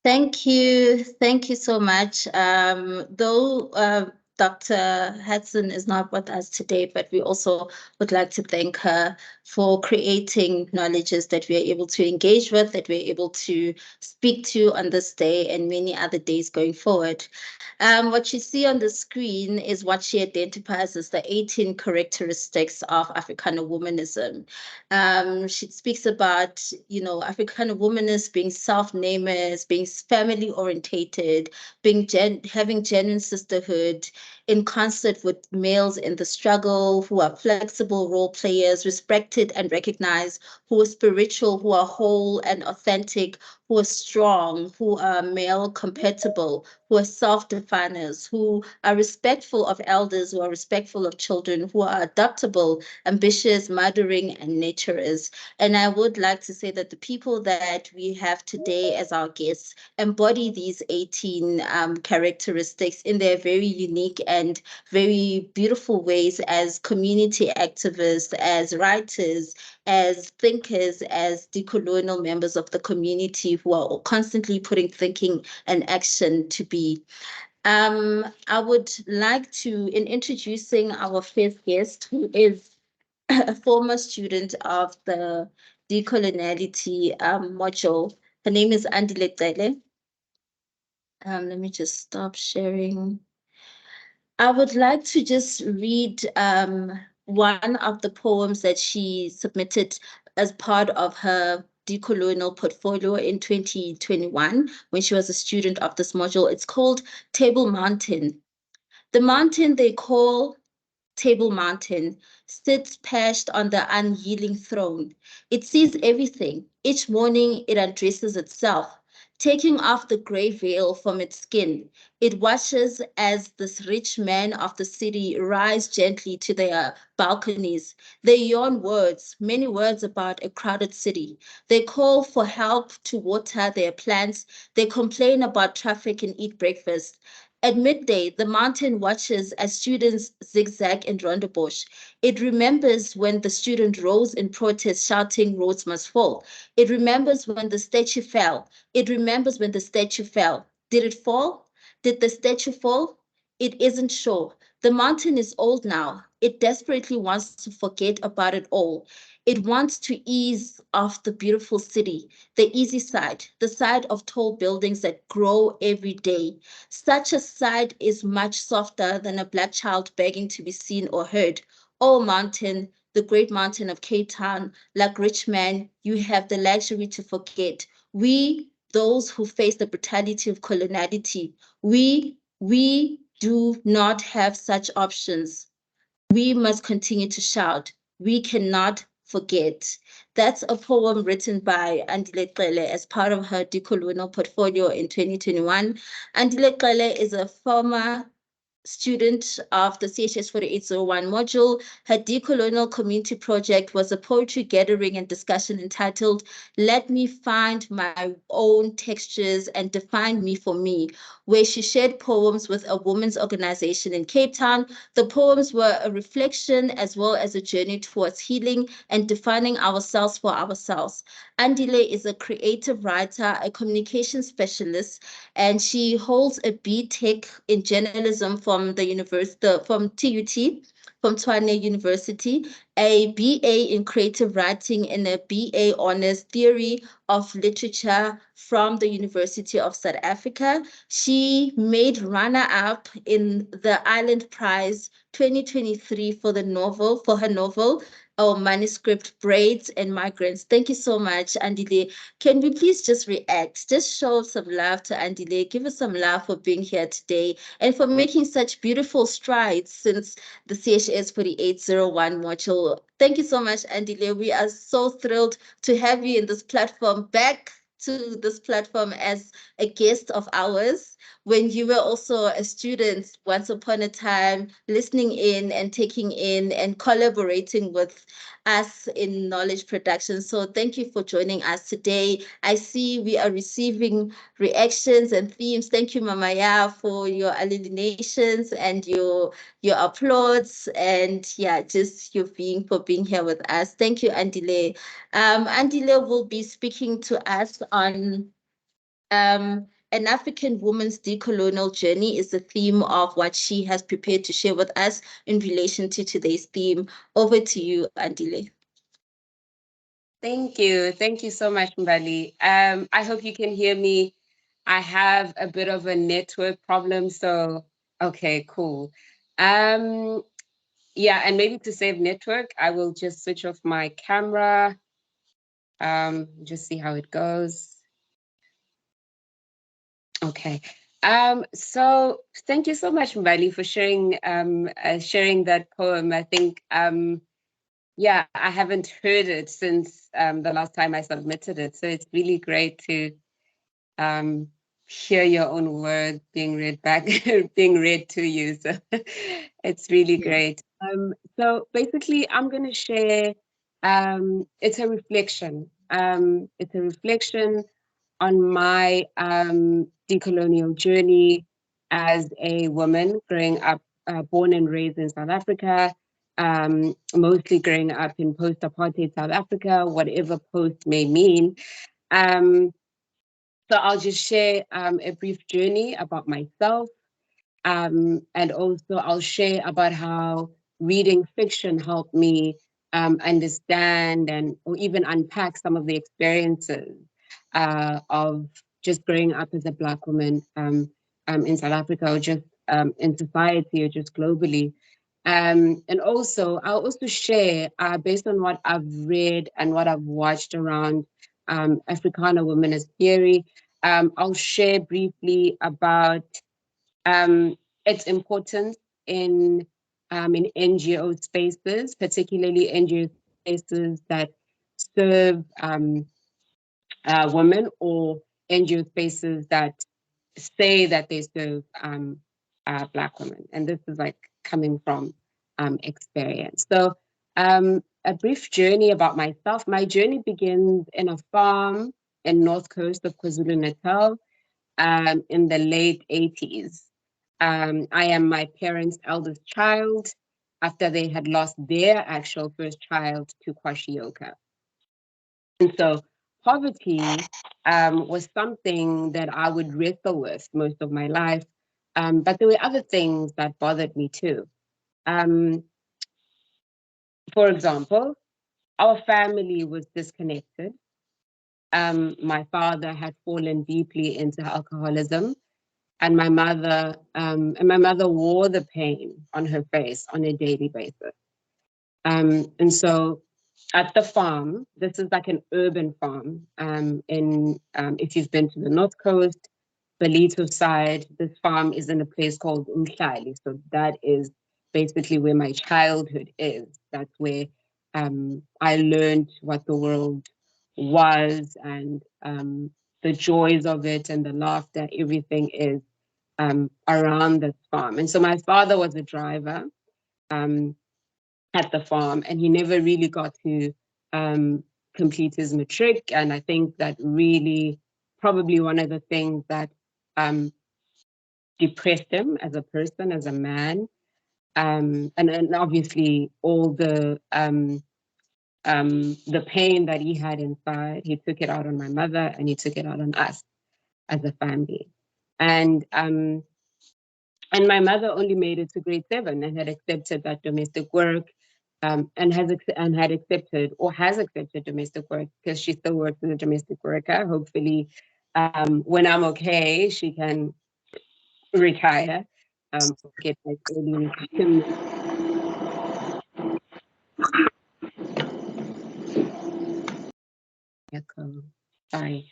Thank you. Thank you so much. Though Dr. Hudson is not with us today, but we also would like to thank her for creating knowledges that we are able to engage with, that we're able to speak to on this day and many other days going forward. What you see on the screen is what she identifies as the 18 characteristics of Africana womanism. She speaks about, African women as being self-namers, being family orientated, having genuine sisterhood in concert with males in the struggle, who are flexible role players, respected and recognized, who are spiritual, who are whole and authentic, who are strong, who are male compatible, who are self-definers, who are respectful of elders, who are respectful of children, who are adaptable, ambitious, mothering, and naturers. And I would like to say that the people that we have today as our guests embody these 18 characteristics in their very unique and very beautiful ways as community activists, as writers, as thinkers, as decolonial members of the community who are constantly putting thinking and action to be. I would like to, in introducing our first guest, who is a former student of the decoloniality module. Her name is Andile Cele. Let me just stop sharing. I would like to just read one of the poems that she submitted as part of her decolonial portfolio in 2021 when she was a student of this module. It's called Table Mountain. The mountain they call Table Mountain sits perched on the unyielding throne. It sees everything. Each morning it undresses itself, taking off the gray veil from its skin. It watches as this rich men of the city rise gently to their balconies. They yawn words, many words about a crowded city. They call for help to water their plants. They complain about traffic and eat breakfast. At midday, the mountain watches as students zigzag in Rondebosch. It remembers when the student rose in protest shouting, "Rhodes must fall." It remembers when the statue fell. It remembers when the statue fell. Did it fall? Did the statue fall? It isn't sure. The mountain is old now. It desperately wants to forget about it all. It wants to ease off the beautiful city, the easy side, the side of tall buildings that grow every day. Such a sight is much softer than a black child begging to be seen or heard. Oh, mountain, the great mountain of Cape Town, like rich man, you have the luxury to forget. We, those who face the brutality of coloniality, we do not have such options. We must continue to shout. We cannot forget. That's a poem written by Andile Cele as part of her decolonial portfolio in 2021. Andile Cele is a former student of the CHS4801 module. Her decolonial community project was a poetry gathering and discussion entitled "Let Me Find My Own Textures and Define Me for Me," where she shared poems with a women's organization in Cape Town. The poems were a reflection as well as a journey towards healing and defining ourselves for ourselves. Andile is a creative writer, a communication specialist, and she holds a B.Tech in journalism from from TUT, from Tshwane University, a BA in creative writing, and a BA honors theory of literature from the University of South Africa. She made runner-up in the Island Prize 2023 for her novel or manuscript Braids and Migrants. Thank you so much, Andile. Can we please just react, just show some love to Andile, give us some love for being here today and for making such beautiful strides since the CHS 4801 module. Thank you so much, Andile. We are so thrilled to have you in this platform, back to this platform as a guest of ours when you were also a student once upon a time, listening in and taking in and collaborating with us in knowledge production. So thank you for joining us today. I see we are receiving reactions and themes. Thank you, Mama Ya, for your illuminations and your applause, and yeah, just for being here with us. Thank you, Andile. Andile will be speaking to us on An African woman's decolonial journey is the theme of what she has prepared to share with us in relation to today's theme. Over to you, Andile. Thank you. Thank you so much, Mbali. I hope you can hear me. I have a bit of a network problem, so okay, cool. Yeah, and maybe to save network, I will just switch off my camera. Just see how it goes. Okay. So thank you so much, Mbali, for sharing that poem. I think yeah, I haven't heard it since the last time I submitted it. So it's really great to um, hear your own words being read back, being read to you. So it's really great. So basically, I'm going to share. It's a reflection. It's a reflection on my decolonial journey as a woman growing up, born and raised in South Africa, mostly growing up in post apartheid South Africa, whatever post may mean. Um, so I'll just share a brief journey about myself, and also I'll share about how reading fiction helped me understand and or even unpack some of the experiences of just growing up as a Black woman in South Africa, or just in society, or just globally. And also, I'll also share, based on what I've read and what I've watched around Africana womanist theory, I'll share briefly about its importance in NGO spaces, particularly NGO spaces that serve women, or NGO spaces that say that they serve Black women. And this is like coming from experience. So a brief journey about myself. My journey begins in a farm in north coast of KwaZulu-Natal in the late 80s. I am my parents' eldest child after they had lost their actual first child to kwashiorkor. And so poverty was something that I would wrestle with most of my life. But there were other things that bothered me too. Um, for example, our family was disconnected. My father had fallen deeply into alcoholism, and my mother wore the pain on her face on a daily basis. And so at the farm, this is like an urban farm. In If you've been to the North Coast, Belito side, this farm is in a place called Umhlali. So that is basically where my childhood is. That's where I learned what the world was, and the joys of it, and the laughter, everything is around this farm. And so my father was a driver. At the farm, and he never really got to complete his matric. And I think that really probably one of the things that um, depressed him as a person, as a man, and obviously all the pain that he had inside, he took it out on my mother, and he took it out on us as a family. And and my mother only made it to grade 7 and had accepted that domestic work, and had accepted, or has accepted, domestic work, because she still works as a domestic worker. Hopefully, when I'm okay, she can retire, get like early retirement. Sorry.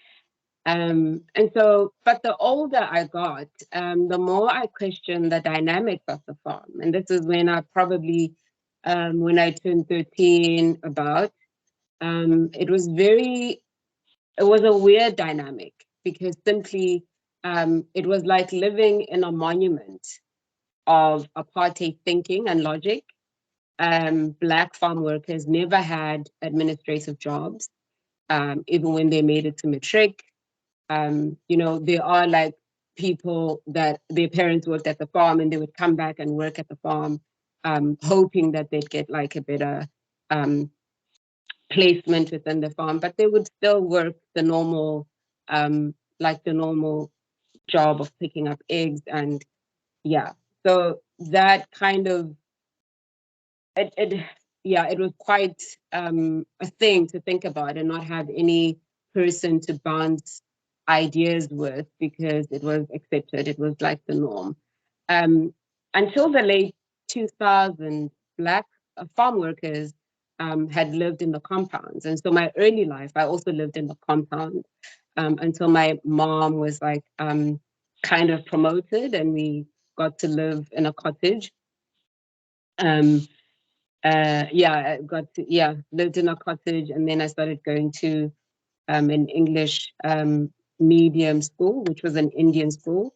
And so, but the older I got, the more I questioned the dynamics of the farm. And this is when I probably, when I turned 13, about, it was it was a weird dynamic, because simply it was like living in a monument of apartheid thinking and logic. Black farm workers never had administrative jobs, even when they made it to matric. There are like people that their parents worked at the farm, and they would come back and work at the farm, hoping that they'd get like a better um, placement within the farm, but they would still work the normal like the normal job of picking up eggs. And yeah, so that kind of, it was quite a thing to think about and not have any person to bounce ideas with, because it was accepted, it was like the norm. Until the late 2000s, Black farm workers had lived in the compounds. And so my early life, I also lived in the compound until my mom was like kind of promoted and we got to live in a cottage. I lived in a cottage, and then I started going to an English medium school, which was an Indian school.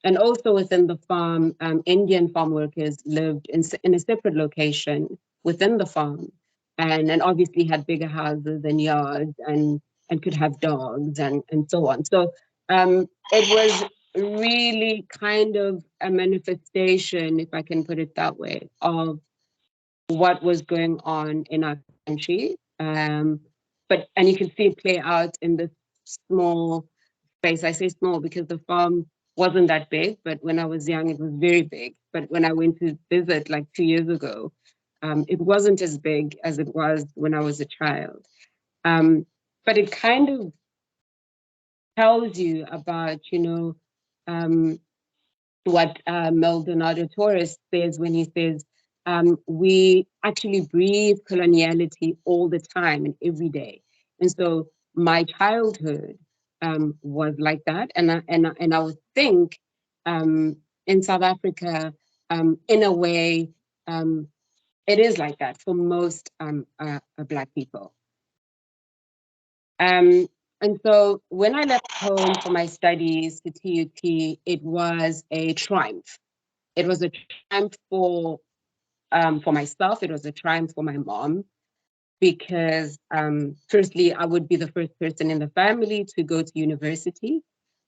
And also within the farm, Indian farm workers lived in a separate location within the farm, and obviously had bigger houses and yards and could have dogs and so on. So it was really kind of a manifestation, if I can put it that way, of what was going on in our country. And you can see it play out in this small space. I say small because the farm wasn't that big, but when I was young, it was very big. But when I went to visit like 2 years ago, it wasn't as big as it was when I was a child. But it kind of tells you about, what Maldonado Torres says when he says, we actually breathe coloniality all the time and every day. And so my childhood was like that. And I would think in South Africa, in a way, it is like that for most Black people. And so when I left home for my studies to TUT, it was a triumph. It was a triumph for myself. It was a triumph for my mom, because firstly, I would be the first person in the family to go to university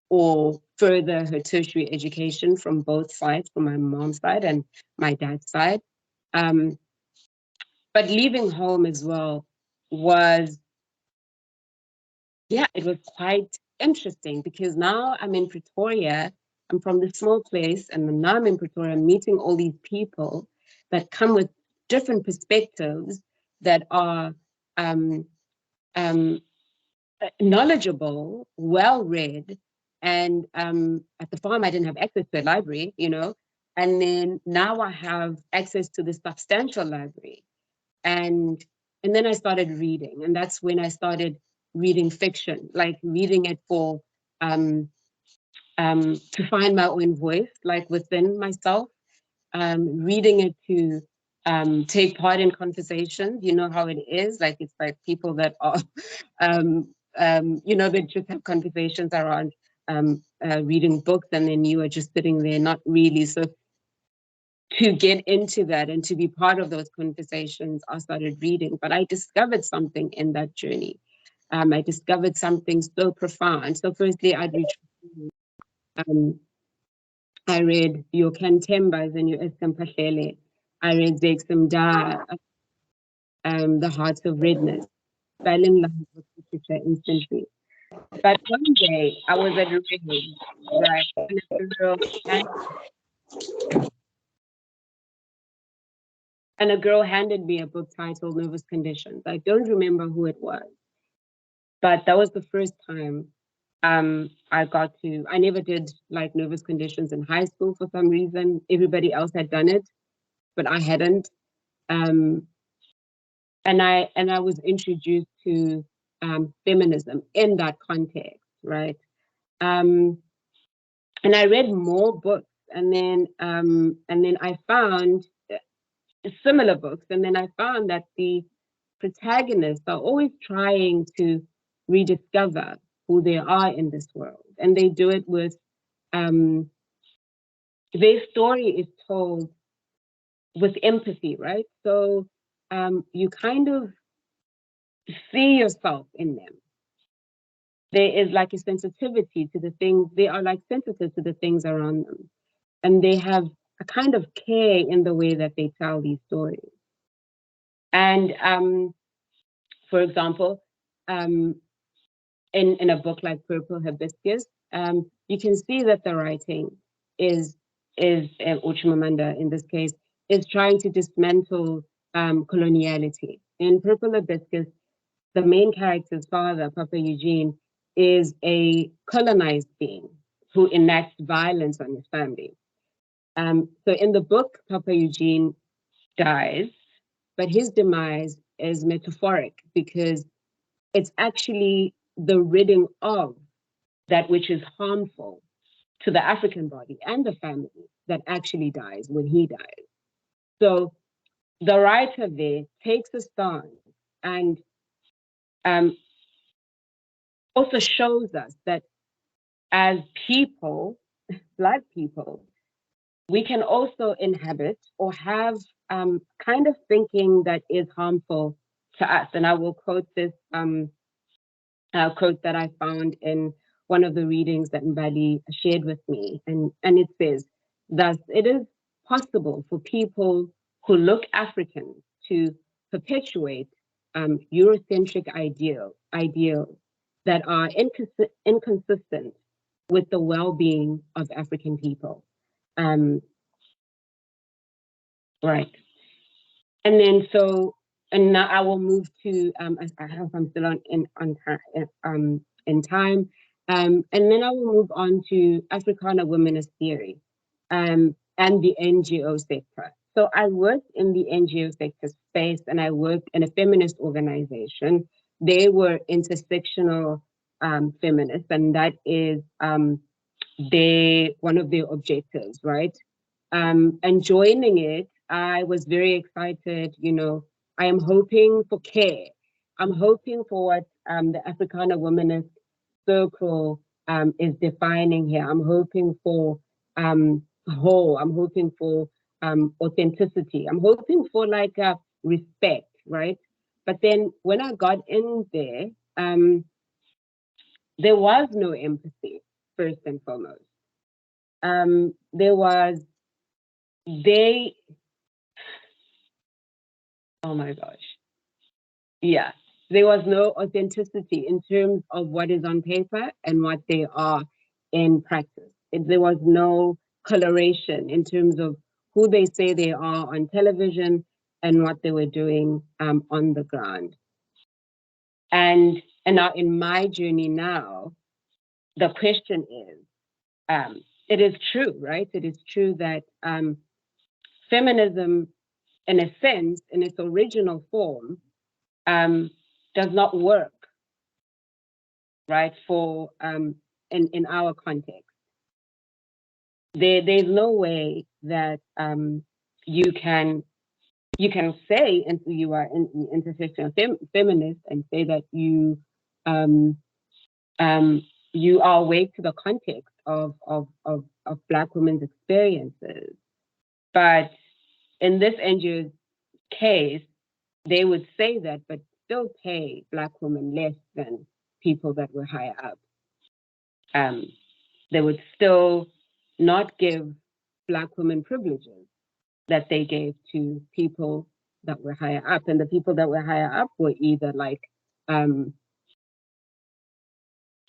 or further her tertiary education from both sides, from my mom's side and my dad's side. But leaving home as well was, it was quite interesting, because now I'm in Pretoria. I'm from this small place, and now I'm in Pretoria meeting all these people that come with different perspectives that are knowledgeable, well-read, and at the farm I didn't have access to a library, and then now I have access to this substantial library. And then I started reading, and that's when I started reading fiction, like reading it for to find my own voice, like within myself, reading it to take part in conversations. You know how it is, like it's like people that are they just have conversations around reading books, and then you are just sitting there not really. So to get into that and to be part of those conversations, I started reading. But I discovered something in that journey. I discovered something so profound. So firstly, I read your Kantembas and your Escampahlele. I read Zeksimda, The Hearts of Redness. Fell in love with literature instantly. But one day I was at a rave, right? And a girl handed me a book titled Nervous Conditions. I don't remember who it was, but that was the first time I never did like nervous conditions in high school for some reason. Everybody else had done it, but I hadn't. And I was introduced to feminism in that context, right? And I read more books, and then I found similar books, and then I found that the protagonists are always trying to rediscover who they are in this world, and they do it with their story is told with empathy, right? So you kind of see yourself in them. There is like a sensitivity to the things, they are like sensitive to the things around them, and they have a kind of care in the way that they tell these stories. And for example, in a book like Purple Hibiscus, you can see that the writing is or Chimamanda in this case, is trying to dismantle coloniality. In Purple Hibiscus, the main character's father, Papa Eugene, is a colonized being who enacts violence on his family. So in the book, Papa Eugene dies, but his demise is metaphoric because it's actually the ridding of that which is harmful to the African body and the family that actually dies when he dies. So the writer there takes a stance and also shows us that as people, Black people, we can also inhabit or have kind of thinking that is harmful to us. And I will quote this quote that I found in one of the readings that Mbali shared with me. And it says, thus, it is possible for people who look African to perpetuate Eurocentric ideals that are inconsistent with the well-being of African people. Right. And then and now I will move to I hope I'm still in time. And then I will move on to Africana womanist theory and the NGO sector. So I worked in the NGO sector space and I worked in a feminist organization. They were intersectional feminists, and that is one of their objectives, right? And joining it, I was very excited. You know, I am hoping for care. I'm hoping for what the Africana Womanist Circle is defining here. I'm hoping for whole. I'm hoping for authenticity. I'm hoping for like respect, right? But then when I got in there was no empathy, first and foremost. There was oh my gosh. Yeah. There was no authenticity in terms of what is on paper and what they are in practice. There was no coloration in terms of who they say they are on television and what they were doing on the ground. And now in my journey now, the question is, it is true, right? It is true that feminism, in a sense, in its original form, does not work, right? For in our context, there's no way that you can say and you are an intersectional feminist and say that you are awake to the context of Black women's experiences, but in this NGO's case, they would say that, but still pay Black women less than people that were higher up. They would still not give Black women privileges that they gave to people that were higher up. And the people that were higher up were either like, I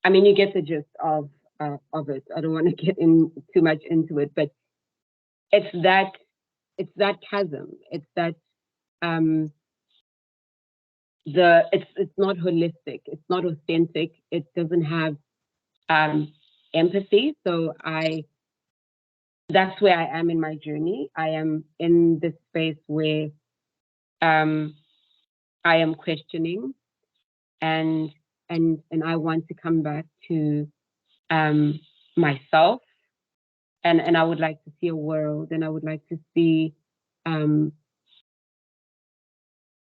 mean, you get the gist of it. I don't want to get in too much into it, but it's that chasm. It's that it's not holistic. It's not authentic. It doesn't have empathy. So that's where I am in my journey. I am in this space where I am questioning and I want to come back to myself, and I would like to see a world, and I would like to see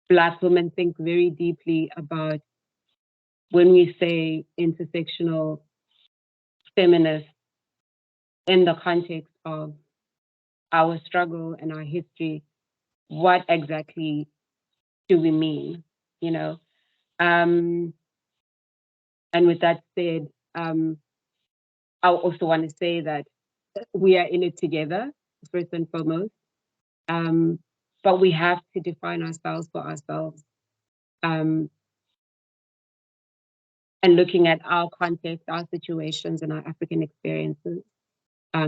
Black women think very deeply about when we say intersectional feminists in the context of our struggle and our history, what exactly do we mean, you know? And with that said, I also want to say that we are in it together, first and foremost. But we have to define ourselves for ourselves. And and looking at our context, our situations, and our African experiences.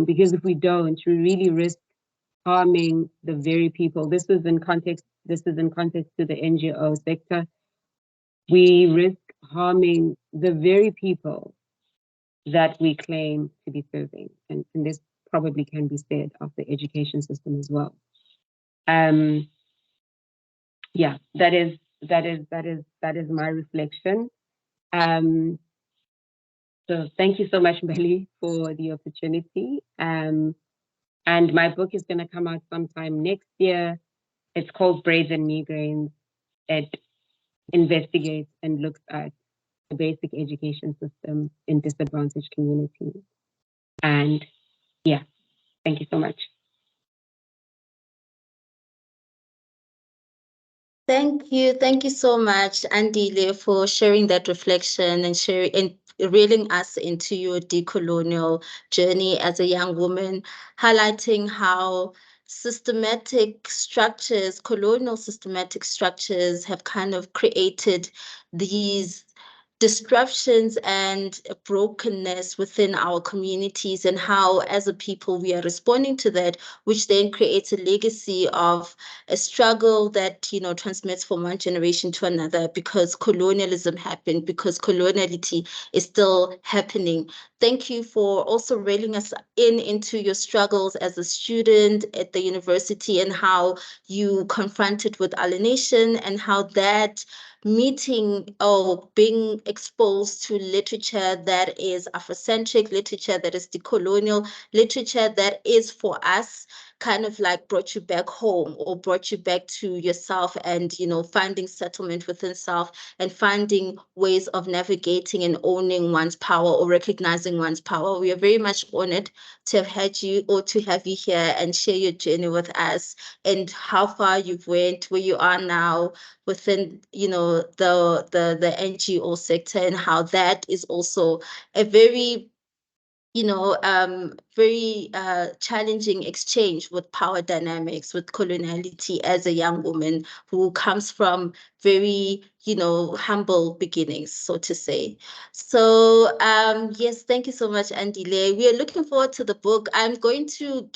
Because if we don't, we really risk harming the very people. This is in context to the NGO sector. We risk harming the very people that we claim to be serving. And this probably can be said of the education system as well. Yeah, that is my reflection. So thank you so much, Mbali, for the opportunity. And my book is going to come out sometime next year. It's called Brazen Migraines. It investigates and looks at the basic education system in disadvantaged communities. And yeah, thank you so much. Thank you so much, Andile, for sharing that reflection and sharing and reeling us into your decolonial journey as a young woman, highlighting how systematic structures, colonial systematic structures, have kind of created these disruptions and brokenness within our communities, and how as a people we are responding to that, which then creates a legacy of a struggle that, you know, transmits from one generation to another, because colonialism happened, because coloniality is still happening. Thank you for also railing us into your struggles as a student at the university, and how you confronted with alienation, and how that meeting or being exposed to literature that is Afrocentric, literature that is decolonial, literature that is for us, kind of like brought you back home, or brought you back to yourself, and, you know, finding settlement within self, and finding ways of navigating and owning one's power, or recognizing one's power. We are very much honored to have had you, or to have you here and share your journey with us, and how far you've went, where you are now within, you know, the NGO sector, and how that is also a very, you know, very challenging exchange with power dynamics, with coloniality, as a young woman who comes from very, you know, humble beginnings, so to say. So yes, thank you so much, Andile. We are looking forward to the book. I'm going to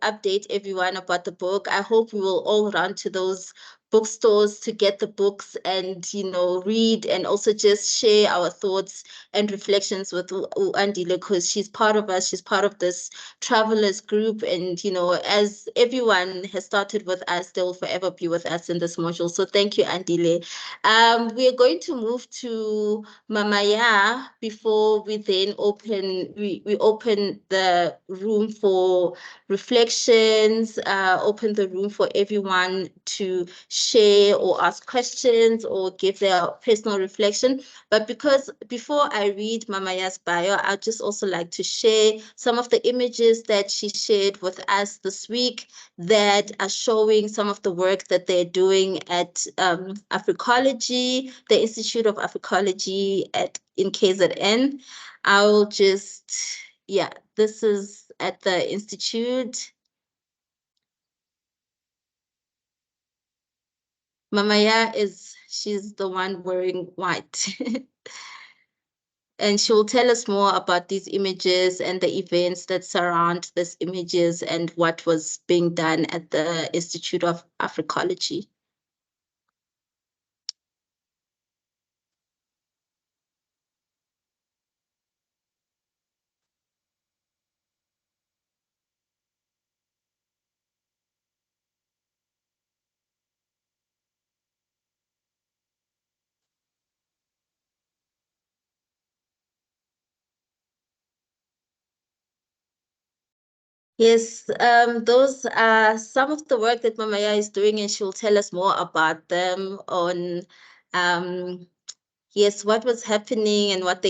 update everyone about the book. I hope we will all run to those bookstores to get the books, and, you know, read, and also just share our thoughts and reflections with Andile, because she's part of us. She's part of this travelers group. And, you know, as everyone has started with us, they will forever be with us in this module. So thank you, Andile. We are going to move to Mama Yaa before we then open the room for reflections, open the room for everyone to share or ask questions or give their personal reflection. But because before I read Mama Yaa's bio, I'd just also like to share some of the images that she shared with us this week that are showing some of the work that they're doing at Africology, the Institute of Africology in KZN. I'll just, yeah, this is at the Institute. Mama Yaa she's the one wearing white. And she will tell us more about these images and the events that surround these images, and what was being done at the Institute of Africology. Yes, those are some of the work that Mama Yaa is doing, and she'll tell us more about them on yes, what was happening, and what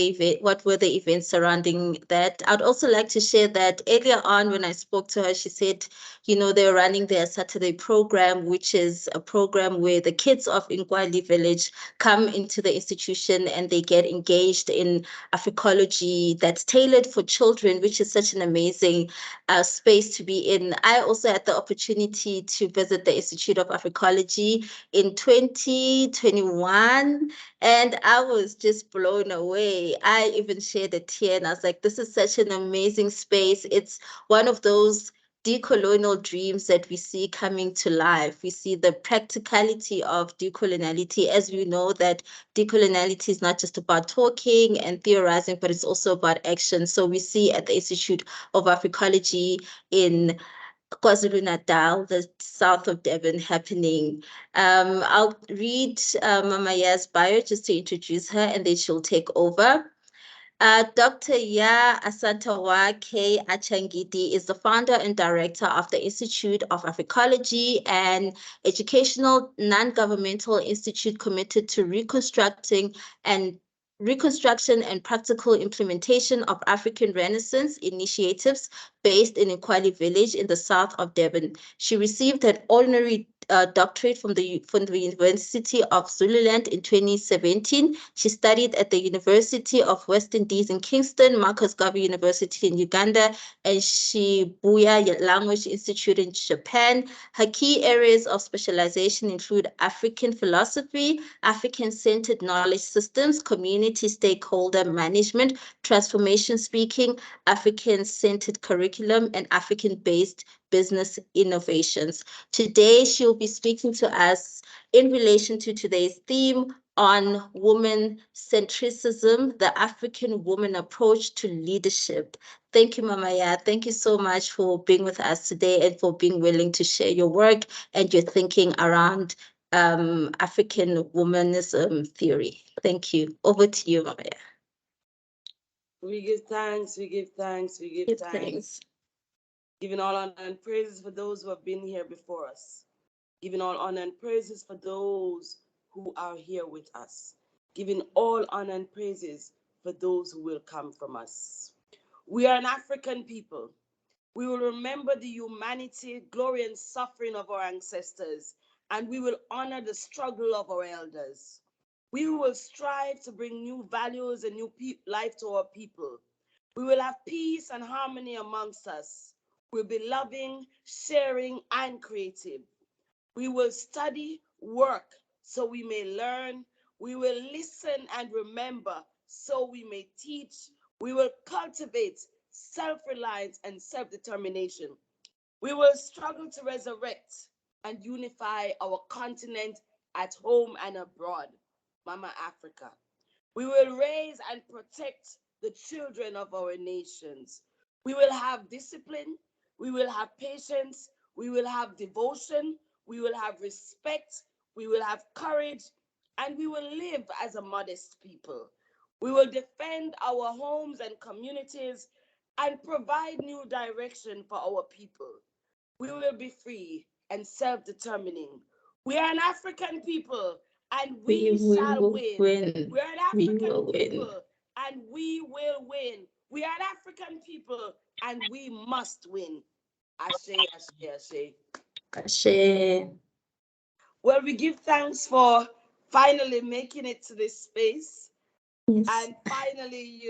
were the events surrounding that. I'd also like to share that earlier on when I spoke to her, she said, you know, they're running their Saturday program, which is a program where the kids of Nkwali village come into the institution and they get engaged in Africology that's tailored for children, which is such an amazing space to be in. I also had the opportunity to visit the Institute of Africology in 2021, and I I was just blown away. I even shed a tear and I was like, this is such an amazing space. It's one of those decolonial dreams that we see coming to life. We see the practicality of decoloniality, as we know that decoloniality is not just about talking and theorizing, but it's also about action. So we see at the Institute of Africology in KwaZulu-Natal, the south of Devon, happening. I'll read Mama Ya's bio just to introduce her, and then she'll take over. Dr. Yaa-Ashantewaa K. Archer-Ngidi is the founder and director of the Institute of Africology, an educational non-governmental institute committed to reconstruction and practical implementation of African Renaissance initiatives based in Nkwali Village in the south of Devon. She received an honorary doctorate from the University of Zululand in 2017. She studied at the University of West Indies in Kingston, Marcus Garvey University in Uganda, and Shibuya Language Institute in Japan. Her key areas of specialization include African philosophy, African-centered knowledge systems, community stakeholder management, transformation speaking, African-centered curriculum, and African-based business innovations. Today, she'll be speaking to us in relation to today's theme on woman centricism, the African woman approach to leadership. Thank you, Mama Ya. Thank you so much for being with us today and for being willing to share your work and your thinking around African womanism theory. Thank you. Over to you, Mama Ya. We give thanks, we give thanks, we give thanks. Giving all honor and praises for those who have been here before us. Giving all honor and praises for those who are here with us. Giving all honor and praises for those who will come from us. We are an African people. We will remember the humanity, glory, and suffering of our ancestors, and we will honor the struggle of our elders. We will strive to bring new values and new life to our people. We will have peace and harmony amongst us. We'll be loving, sharing, and creative. We will study, work, so we may learn. We will listen and remember, so we may teach. We will cultivate self-reliance and self-determination. We will struggle to resurrect and unify our continent at home and abroad, Mama Africa. We will raise and protect the children of our nations. We will have discipline. We will have patience. We will have devotion. We will have respect. We will have courage. And we will live as a modest people. We will defend our homes and communities and provide new direction for our people. We will be free and self-determining. We are an African people and we shall win. We are an African people and we will win. We are an African people and we must win. Ashe, ashe, ashe. Ashe. Well, we give thanks for finally making it to this space. Yes. And finally,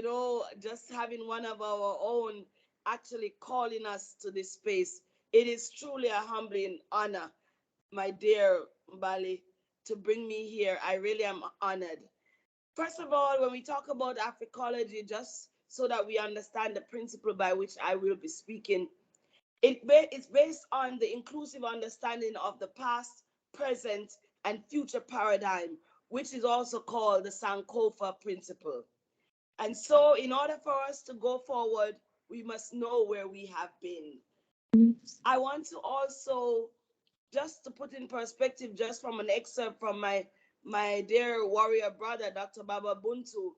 just having one of our own actually calling us to this space. It is truly a humbling honor, my dear Mbali, to bring me here. I really am honored. First of all, when we talk about Africology, just so that we understand the principle by which I will be speaking, it's based on the inclusive understanding of the past, present, and future paradigm, which is also called the Sankofa principle. And so in order for us to go forward, we must know where we have been. I want to also, just to put in perspective, just from an excerpt from my dear warrior brother, Dr. Baba Buntu,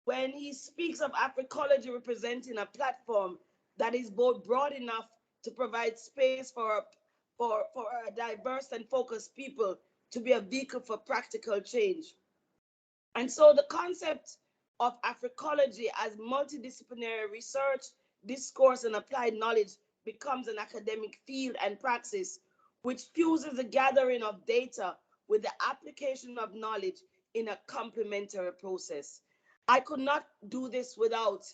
when he speaks of Africology representing a platform that is both broad enough to provide space for a diverse and focused people to be a vehicle for practical change. And so the concept of Africology as multidisciplinary research, discourse, and applied knowledge becomes an academic field and praxis which fuses the gathering of data with the application of knowledge in a complementary process. I could not do this without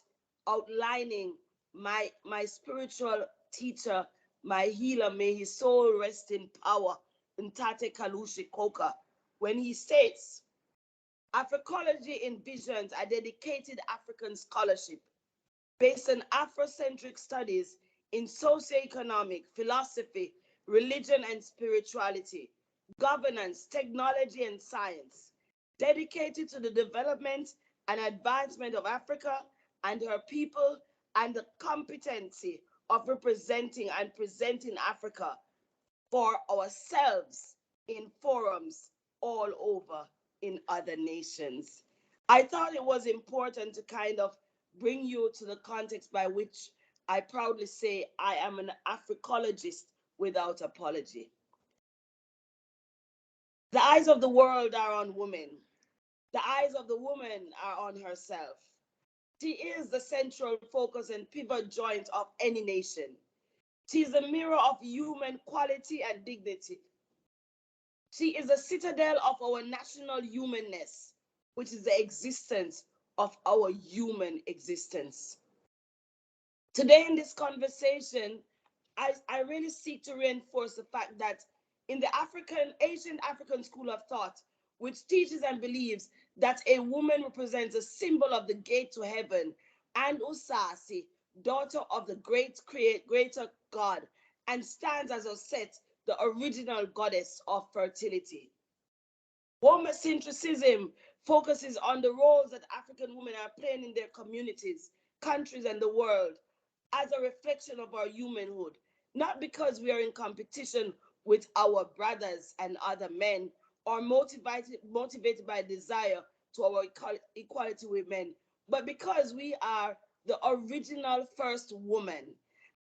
outlining my spiritual teacher, my healer, may his soul rest in power, Ntate Kalushi Koka, when he states, Africology envisions a dedicated African scholarship based on Afrocentric studies in socioeconomic, philosophy, religion and spirituality, governance, technology and science, dedicated to the development and advancement of Africa and her people and the competency of representing and presenting Africa for ourselves in forums all over in other nations. I thought it was important to kind of bring you to the context by which I proudly say I am an Africologist without apology. The eyes of the world are on women. The eyes of the woman are on herself. She is the central focus and pivot joint of any nation. She is a mirror of human quality and dignity. She is a citadel of our national humanness, which is the existence of our human existence. Today in this conversation, I really seek to reinforce the fact that in the ancient African school of thought, which teaches and believes that a woman represents a symbol of the gate to heaven, and Usasi, daughter of the greater God, and stands as Oset, the original goddess of fertility. Womacentrism focuses on the roles that African women are playing in their communities, countries, and the world as a reflection of our humanhood, not because we are in competition with our brothers and other men or motivated by desire to our equality with men, but because we are the original first woman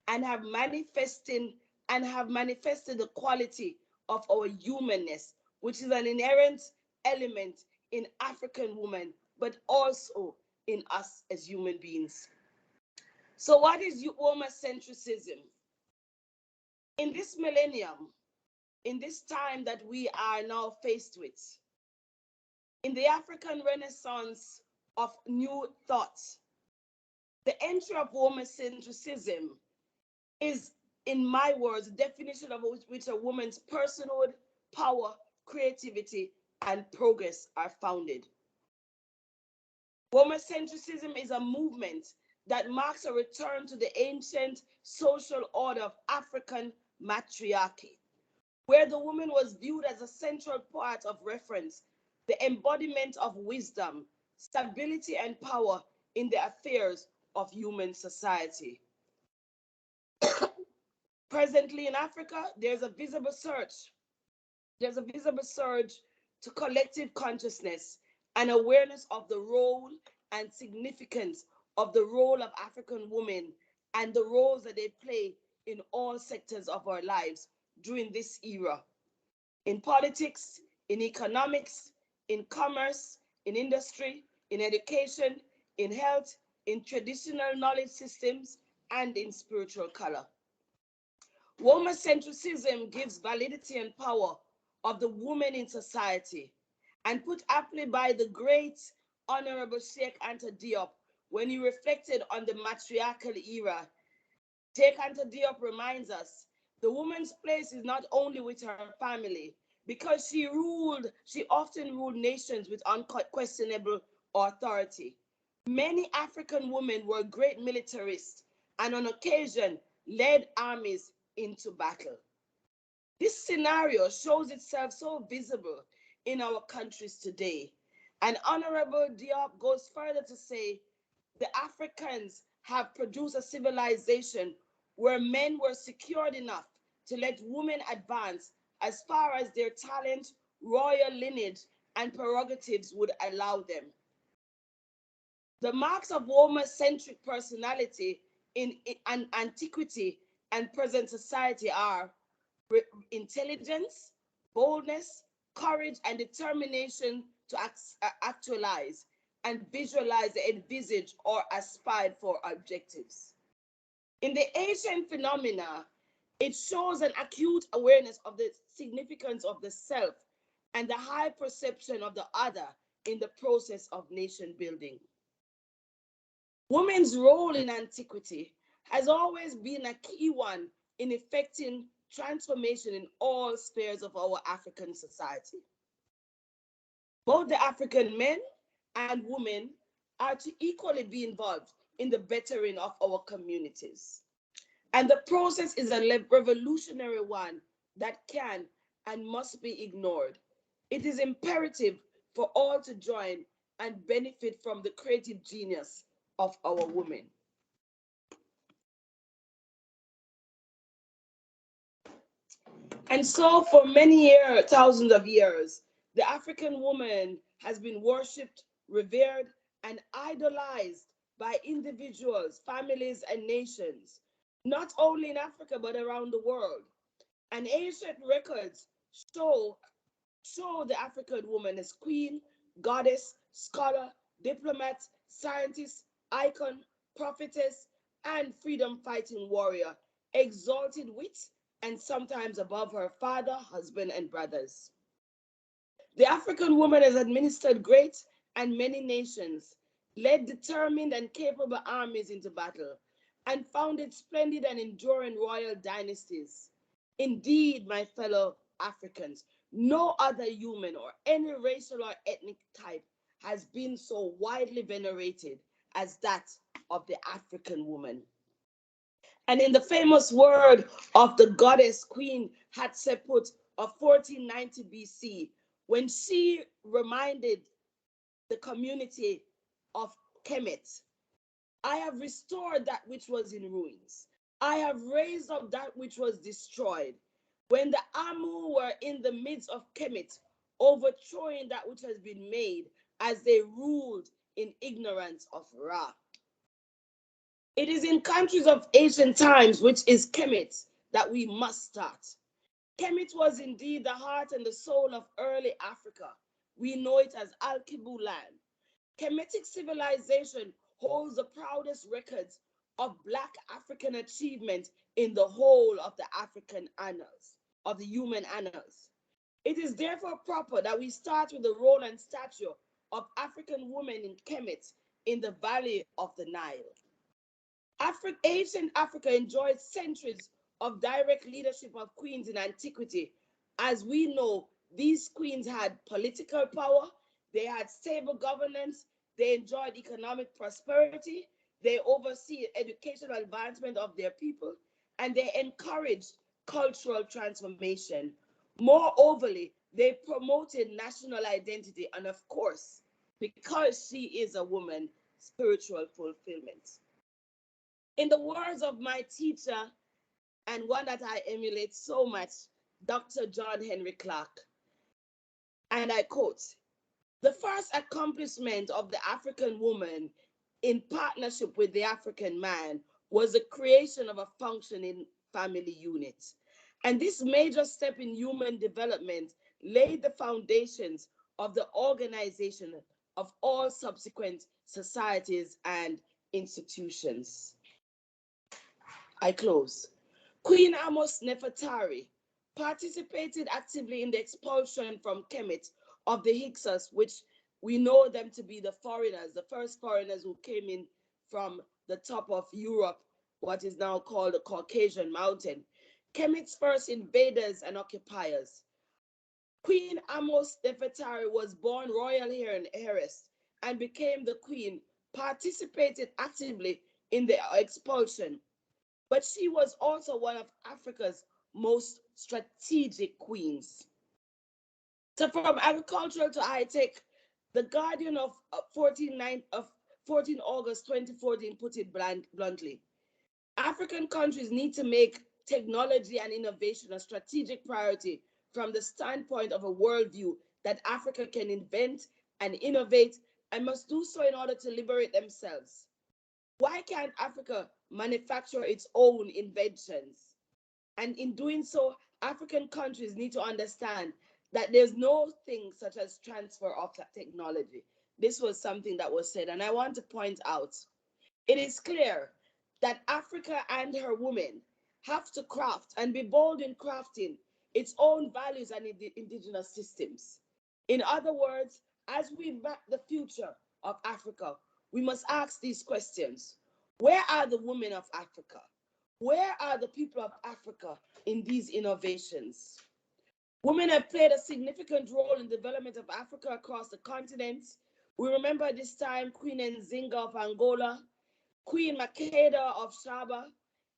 and have manifested the quality of our humanness, which is an inherent element in African women, but also in us as human beings. So what is Womacentrism? In this millennium, in this time that we are now faced with, in the African Renaissance of new thoughts, the entry of Womacentrism is, in my words, the definition of which a woman's personhood, power, creativity, and progress are founded. Womacentrism is a movement that marks a return to the ancient social order of African matriarchy, where the woman was viewed as a central part of reference, the embodiment of wisdom, stability, and power in the affairs of human society. Presently in Africa, there's a visible surge to collective consciousness and awareness of the role and significance of the role of African women and the roles that they play in all sectors of our lives during this era. In politics, in economics, in commerce, in industry, in education, in health, in traditional knowledge systems, and in spiritual color. Womacentrism gives validity and power of the woman in society, and put aptly by the great Honorable Sheikh Anta Diop when he reflected on the matriarchal era. Sheikh Anta Diop reminds us the woman's place is not only with her family, because she often ruled nations with unquestionable authority. Many African women were great militarists and on occasion led armies into battle. This scenario shows itself so visible in our countries today. And Honorable Diop goes further to say the Africans have produced a civilization where men were secured enough to let women advance as far as their talent, royal lineage, and prerogatives would allow them. The marks of woman-centric personality in antiquity and present society are intelligence, boldness, courage, and determination to actualize and visualize, envisage, or aspire for objectives. In the ancient phenomena, it shows an acute awareness of the significance of the self and the high perception of the other in the process of nation building. Women's role in antiquity has always been a key one in effecting transformation in all spheres of our African society. Both the African men and women are to equally be involved in the bettering of our communities. And the process is a revolutionary one that can and must be ignored. It is imperative for all to join and benefit from the creative genius of our women. And so for many years, thousands of years, the African woman has been worshipped, revered, and idolized by individuals, families, and nations, not only in Africa, but around the world. And ancient records show, show the African woman as queen, goddess, scholar, diplomat, scientist, icon, prophetess, and freedom fighting warrior, exalted with and sometimes above her father, husband, and brothers. The African woman has administered great and many nations, led determined and capable armies into battle, and founded splendid and enduring royal dynasties. Indeed, my fellow Africans, no other human or any racial or ethnic type has been so widely venerated as that of the African woman. And in the famous word of the goddess Queen Hatshepsut of 1490 BC, when she reminded the community of Kemet, I have restored that which was in ruins. I have raised up that which was destroyed. When the Amu were in the midst of Kemet, overthrowing that which has been made as they ruled in ignorance of Ra. It is in countries of ancient times, which is Kemet, that we must start. Kemet was indeed the heart and the soul of early Africa. We know it as Al-Kibu land. Kemetic civilization holds the proudest records of Black African achievement in the whole of the African annals, of the human annals. It is therefore proper that we start with the role and stature of African women in Kemet in the valley of the Nile. Ancient Africa enjoyed centuries of direct leadership of queens in antiquity. As we know, these queens had political power, they had stable governance, they enjoyed economic prosperity, they oversee educational advancement of their people, and they encouraged cultural transformation. Moreover, they promoted national identity and, of course, because she is a woman, spiritual fulfillment. In the words of my teacher, and one that I emulate so much, Dr. John Henry Clark, and I quote, the first accomplishment of the African woman in partnership with the African man was the creation of a functioning family unit. And this major step in human development laid the foundations of the organization of all subsequent societies and institutions. I close. Queen Amos Nefertari participated actively in the expulsion from Kemet of the Hyksos, which we know them to be the foreigners, the first foreigners who came in from the top of Europe, what is now called the Caucasian Mountain. Kemet's first invaders and occupiers. Queen Amos Nefertari was born royal heiress and became the queen, participated actively in the expulsion. But she was also one of Africa's most strategic queens. So from agricultural to high-tech, the Guardian of 14 August 2014 put it bluntly. African countries need to make technology and innovation a strategic priority from the standpoint of a worldview that Africa can invent and innovate and must do so in order to liberate themselves. Why can't Africa manufacture its own inventions? And in doing so, African countries need to understand that there's no thing such as transfer of technology. This was something that was said, and I want to point out, it is clear that Africa and her women have to craft and be bold in crafting its own values and indigenous systems. In other words, as we map the future of Africa, we must ask these questions. Where are the women of Africa? Where are the people of Africa in these innovations? Women have played a significant role in the development of Africa across the continent. We remember this time Queen Nzinga of Angola, Queen Makeda of Shaba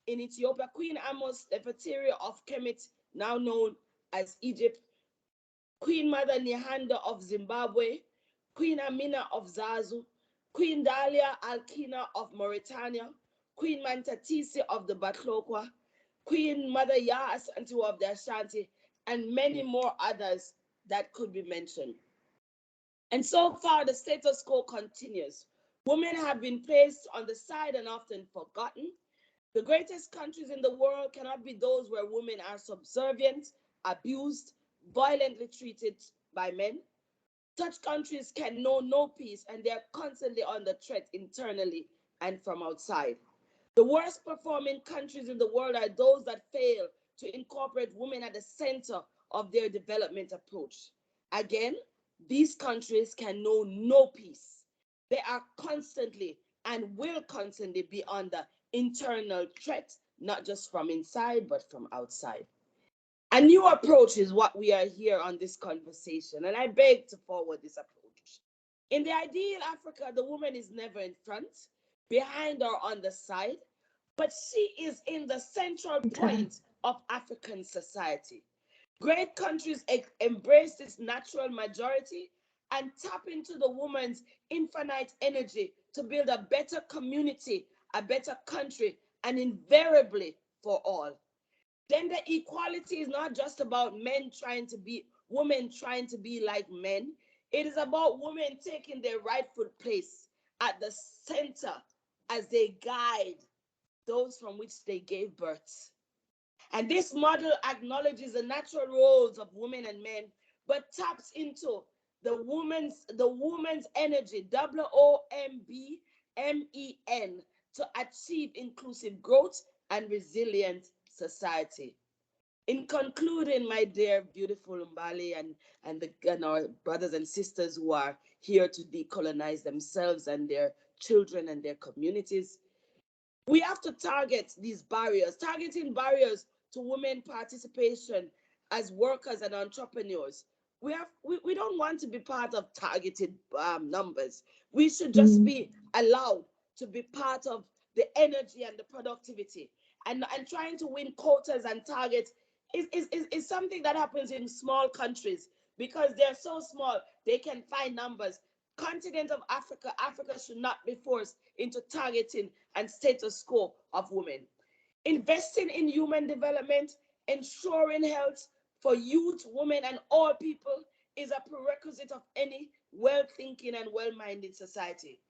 in Ethiopia, Queen Amos Nefertari of Kemet, now known as Egypt, Queen Mother Nyahanda of Zimbabwe, Queen Amina of Zazu, Queen Dalia Alkina of Mauritania, Queen Mantatisi of the Batlokwa, Queen Mother Yaa-Ashantewaa of the Ashanti, and many more others that could be mentioned. And so far, the status quo continues. Women have been placed on the side and often forgotten. The greatest countries in the world cannot be those where women are subservient, abused, violently treated by men. Such countries can know no peace, and they are constantly under threat internally and from outside. The worst performing countries in the world are those that fail to incorporate women at the center of their development approach. Again, these countries can know no peace. They are constantly and will constantly be under internal threat, not just from inside, but from outside. A new approach is what we are here on this conversation, and I beg to forward this approach. In the ideal Africa, the woman is never in front, behind, or on the side, but she is in the central point of African society. Great countries embrace this natural majority and tap into the woman's infinite energy to build a better community, a better country, and invariably for all. Gender equality is not just about women trying to be like men. It is about women taking their rightful place at the center as they guide those from which they gave birth. And this model acknowledges the natural roles of women and men, but taps into the woman's energy, WOMBMEN, to achieve inclusive growth and resilient society. In concluding, my dear, beautiful Mbali and our brothers and sisters who are here to decolonize themselves and their children and their communities, we have to target these barriers, targeting barriers to women participation as workers and entrepreneurs. We don't want to be part of targeted numbers. We should just be allowed to be part of the energy and the productivity. And trying to win quotas and targets is something that happens in small countries because they're so small, they can find numbers. Continent of Africa, Africa should not be forced into targeting and status quo of women. Investing in human development, ensuring health for youth, women, and all people is a prerequisite of any well-thinking and well-minded society.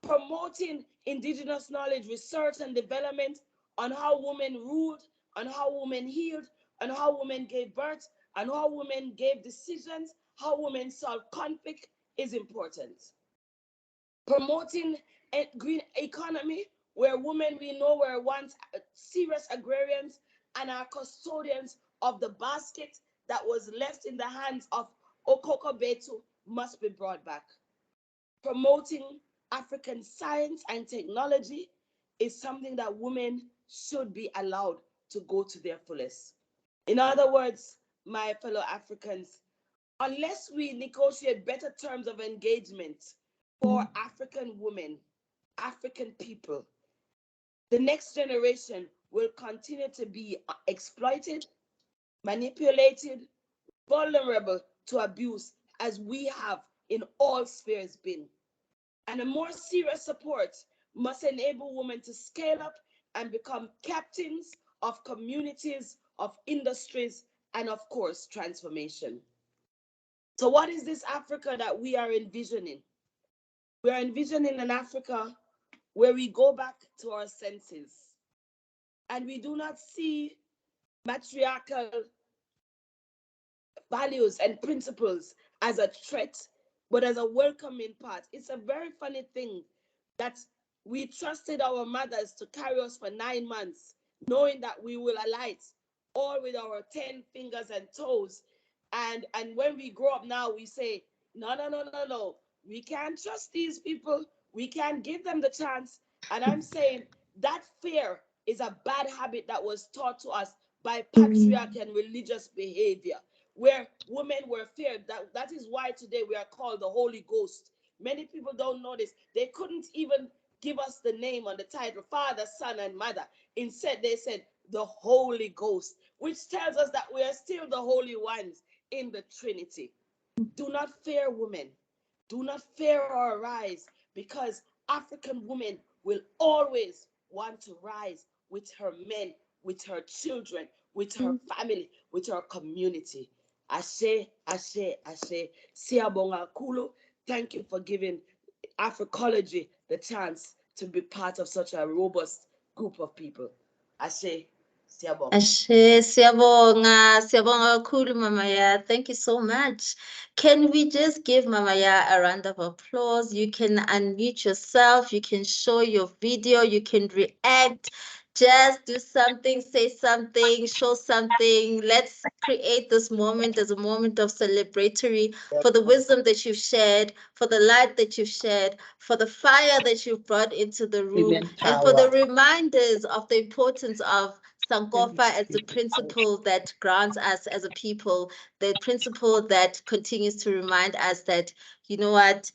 Promoting indigenous knowledge, research, and development on how women ruled, on how women healed, on how women gave birth, on how women gave decisions, how women solved conflict is important. Promoting a green economy where women we know were once serious agrarians and are custodians of the basket that was left in the hands of Okoko Betu must be brought back. Promoting African science and technology is something that women should be allowed to go to their fullest. In other words, my fellow Africans, unless we negotiate better terms of engagement for African women, African people, the next generation will continue to be exploited, manipulated, vulnerable to abuse as we have in all spheres been. And a more serious support must enable women to scale up and become captains of communities, of industries, and of course, transformation. So what is this Africa that we are envisioning? We are envisioning an Africa where we go back to our senses and we do not see matriarchal values and principles as a threat, but as a welcoming part. It's a very funny thing that we trusted our mothers to carry us for 9 months, knowing that we will alight all with our 10 fingers and toes. And when we grow up now, we say, no, no, no, no, no. We can't trust these people. We can't give them the chance. And I'm saying that fear is a bad habit that was taught to us by patriarch and religious behavior. where women were feared. That is why today we are called the Holy Ghost. Many people don't know this. They couldn't even give us the name on the title, Father, Son, and Mother. Instead, they said the Holy Ghost, which tells us that we are still the holy ones in the Trinity. Do not fear women. Do not fear or rise, because African women will always want to rise with her men, with her children, with her family, with her community. Ashe, ashe, ashe. Siyabonga kakhulu. Thank you for giving Africology the chance to be part of such a robust group of people. Ashe, siyabonga. Ashe, siyabonga kakhulu, Mama Yaa. Thank you so much. Can we just give Mama Yaa a round of applause? You can unmute yourself, you can show your video, you can react. Just do something, say something, show something. Let's create this moment as a moment of celebratory for the wisdom that you've shared, for the light that you've shared, for the fire that you've brought into the room, and for the reminders of the importance of Sankofa as the principle that grounds us as a people, the principle that continues to remind us that, you know what,